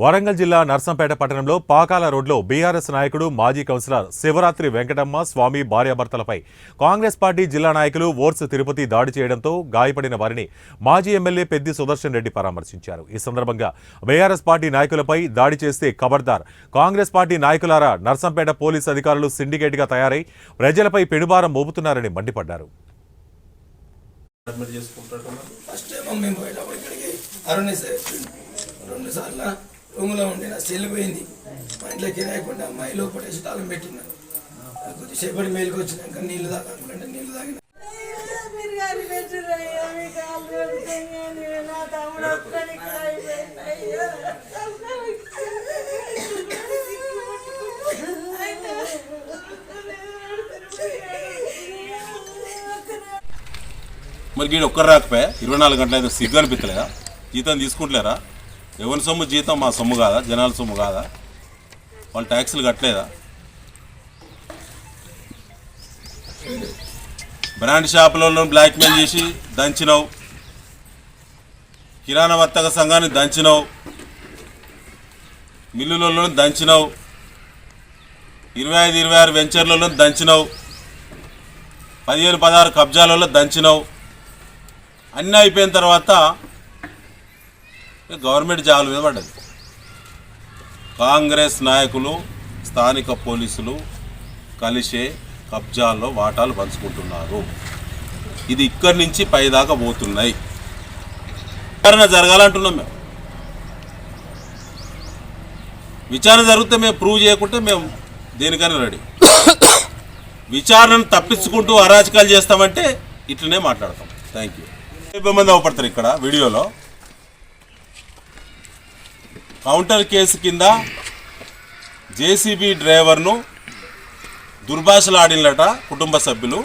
వరంగల్ జిల్లా నర్సంపేట పట్టణంలో పాకాల రోడ్లో బీఆర్ఎస్ నాయకుడు మాజీ కౌన్సిలర్ శివరాత్రి వెంకటమ్మ స్వామి భార్యాభర్తలపై కాంగ్రెస్ పార్టీ జిల్లా నాయకులు ఓర్స్ తిరుపతి దాడి చేయడంతో గాయపడిన వారిని మాజీ ఎమ్మెల్యే పెద్ది సుదర్శన్ రెడ్డి పరామర్శించారు. ఈ సందర్భంగా బీఆర్ఎస్ పార్టీ నాయకులపై దాడి చేస్తే ఖబర్దార్, కాంగ్రెస్ పార్టీ నాయకులారా నర్సంపేట పోలీసు అధికారులు సిండికేట్గా తయారై ప్రజలపై పెనుభారం మోపుతున్నారని మండిపడ్డారు. రూమ్లో ఉండి నా సెల్ పోయింది. మా ఇంట్లో కిరాయకుండా అమ్మాయి లోపడేసి తాళం పెట్టినాను. కొద్దిసేపటి మేలుకు వచ్చినాక నీళ్ళు తాగాలంటే నీళ్ళు తాగిన. మరి వీడు ఒక్కరు రాకపోయా 24 గంటలు అయితే సిగ్గు అనిపించలేదా? జీతం తీసుకుంటలేరా? ఎవరి సొమ్ము జీతం మా సొమ్ము కాదా? జనాల సొమ్ము కాదా? వాళ్ళు ట్యాక్సులు కట్టలేదా? బ్రాండ్ షాపులలో బ్లాక్మెయిల్ చేసి దంచినావు, కిరాణా వర్తక సంఘాన్ని దంచినావు, మిల్లులలో దంచినావు, 25-26 వెంచర్లలో దంచినావు, 15-16 కబ్జాలలో దంచినావు. అన్నీ అయిపోయిన తర్వాత గవర్నమెంట్ జాగ్రత్త మీద పడ్డది. కాంగ్రెస్ నాయకులు స్థానిక పోలీసులు కలిసే కబ్జాల్లో వాటాలు పంచుకుంటున్నారు. ఇది ఇక్కడి నుంచి పైదాకా పోతున్నాయి. విచారణ జరగాలంటున్నాం మేము. విచారణ జరిగితే మేము ప్రూవ్ చేయకుంటే మేము దేనికైనా రెడీ. విచారణను తప్పించుకుంటూ అరాచకాలు చేస్తామంటే ఇట్లనే మాట్లాడతాం. Thank you. 50 మంది అవపడతారు ఇక్కడ వీడియోలో. కౌంటర్ కేసు కింద జేసీబీ డ్రైవర్ను దుర్భాషలాడినట కుటుంబ సభ్యులు.